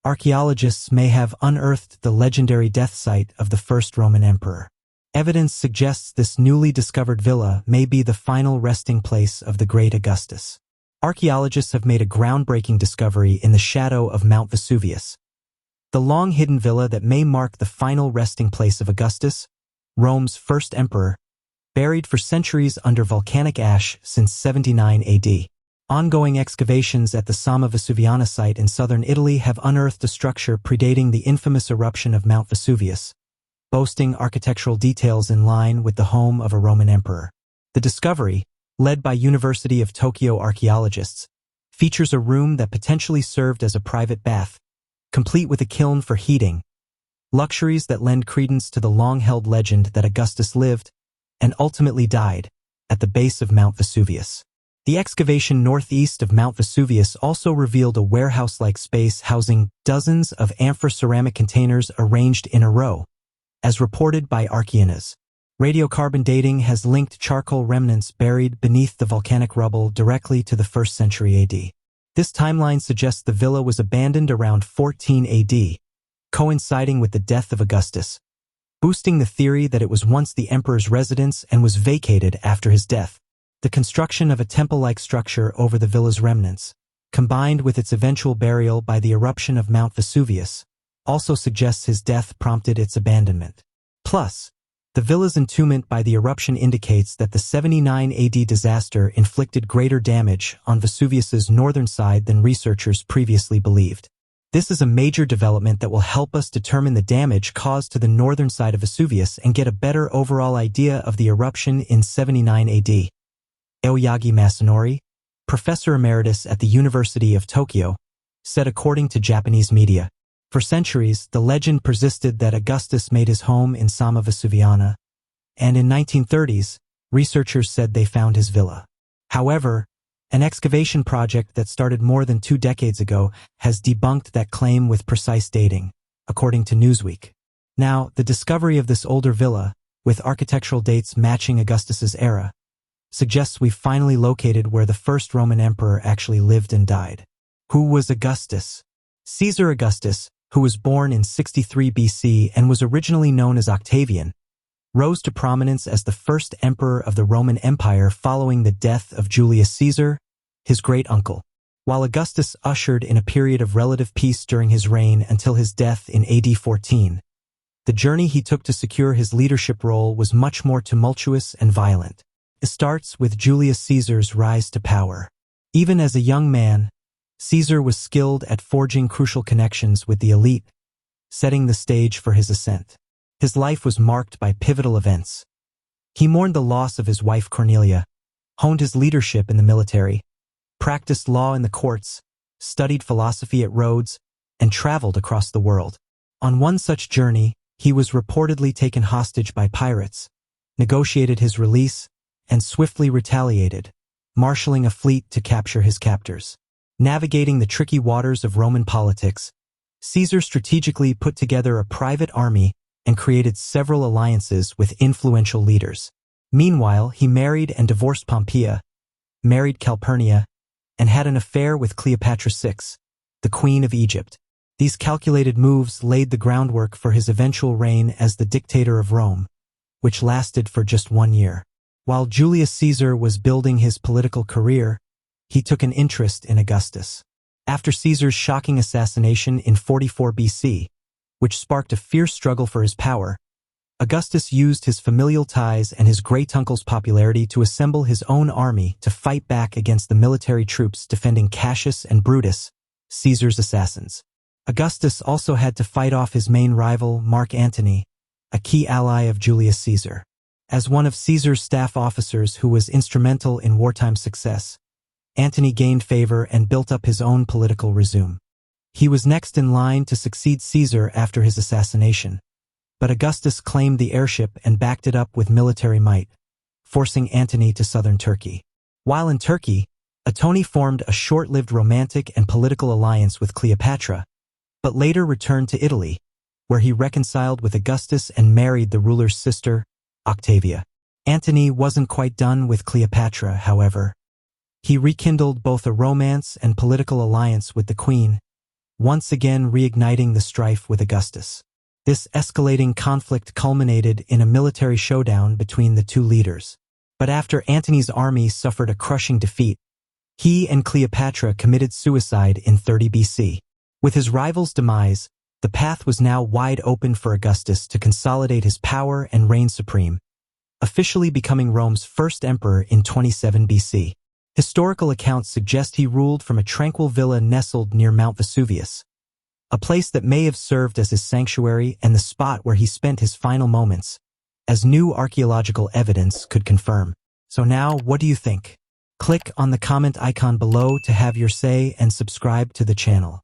archaeologists may have unearthed the legendary death site of the first Roman emperor. Evidence suggests this newly discovered villa may be the final resting place of the great Augustus. Archaeologists have made a groundbreaking discovery in the shadow of Mount Vesuvius. The long-hidden villa that may mark the final resting place of Augustus, Rome's first emperor, buried for centuries under volcanic ash since 79 AD. Ongoing excavations at the Somma Vesuviana site in southern Italy have unearthed a structure predating the infamous eruption of Mount Vesuvius, boasting architectural details in line with the home of a Roman emperor. The discovery, led by University of Tokyo archaeologists, features a room that potentially served as a private bath, complete with a kiln for heating, luxuries that lend credence to the long-held legend that Augustus lived and ultimately died at the base of Mount Vesuvius. The excavation northeast of Mount Vesuvius also revealed a warehouse-like space housing dozens of amphiceramic containers arranged in a row, as reported by Archaeologists. Radiocarbon dating has linked charcoal remnants buried beneath the volcanic rubble directly to the 1st century AD. This timeline suggests the villa was abandoned around 14 AD, coinciding with the death of Augustus, boosting the theory that it was once the emperor's residence and was vacated after his death. The construction of a temple-like structure over the villa's remnants, combined with its eventual burial by the eruption of Mount Vesuvius, also suggests his death prompted its abandonment. Plus, the villa's entombment by the eruption indicates that the 79 AD disaster inflicted greater damage on Vesuvius's northern side than researchers previously believed. This is a major development that will help us determine the damage caused to the northern side of Vesuvius and get a better overall idea of the eruption in 79 AD. Aoyagi Masanori, professor emeritus at the University of Tokyo, said according to Japanese media, "For centuries, the legend persisted that Augustus made his home in Somma Vesuviana, and in 1930s, researchers said they found his villa. However, an excavation project that started more than 2 decades ago has debunked that claim with precise dating, according to Newsweek. Now, the discovery of this older villa, with architectural dates matching Augustus's era, suggests we've finally located where the first Roman emperor actually lived and died. Who was Augustus? Caesar Augustus, who was born in 63 BC and was originally known as Octavian, rose to prominence as the first emperor of the Roman Empire following the death of Julius Caesar, his great-uncle. While Augustus ushered in a period of relative peace during his reign until his death in AD 14, the journey he took to secure his leadership role was much more tumultuous and violent. It starts with Julius Caesar's rise to power. Even as a young man, Caesar was skilled at forging crucial connections with the elite, setting the stage for his ascent. His life was marked by pivotal events. He mourned the loss of his wife Cornelia, honed his leadership in the military, practiced law in the courts, studied philosophy at Rhodes, and traveled across the world. On one such journey, he was reportedly taken hostage by pirates, negotiated his release, and swiftly retaliated, marshalling a fleet to capture his captors. Navigating the tricky waters of Roman politics, Caesar strategically put together a private army and created several alliances with influential leaders. Meanwhile, he married and divorced Pompeia, married Calpurnia, and had an affair with Cleopatra VI, the Queen of Egypt. These calculated moves laid the groundwork for his eventual reign as the dictator of Rome, which lasted for just 1 year. While Julius Caesar was building his political career, he took an interest in Augustus. After Caesar's shocking assassination in 44 BC, which sparked a fierce struggle for his power, Augustus used his familial ties and his great-uncle's popularity to assemble his own army to fight back against the military troops defending Cassius and Brutus, Caesar's assassins. Augustus also had to fight off his main rival, Mark Antony, a key ally of Julius Caesar. As one of Caesar's staff officers who was instrumental in wartime success, Antony gained favor and built up his own political resume. He was next in line to succeed Caesar after his assassination, but Augustus claimed the heirship and backed it up with military might, forcing Antony to southern Turkey. While in Turkey, Antony formed a short-lived romantic and political alliance with Cleopatra, but later returned to Italy, where he reconciled with Augustus and married the ruler's sister, Octavia. Antony wasn't quite done with Cleopatra, however. He rekindled both a romance and political alliance with the queen, once again reigniting the strife with Augustus. This escalating conflict culminated in a military showdown between the two leaders. But after Antony's army suffered a crushing defeat, he and Cleopatra committed suicide in 30 BC. With his rival's demise, the path was now wide open for Augustus to consolidate his power and reign supreme, officially becoming Rome's first emperor in 27 BC. Historical accounts suggest he ruled from a tranquil villa nestled near Mount Vesuvius, a place that may have served as his sanctuary and the spot where he spent his final moments, as new archaeological evidence could confirm. So now, what do you think? Click on the comment icon below to have your say and subscribe to the channel.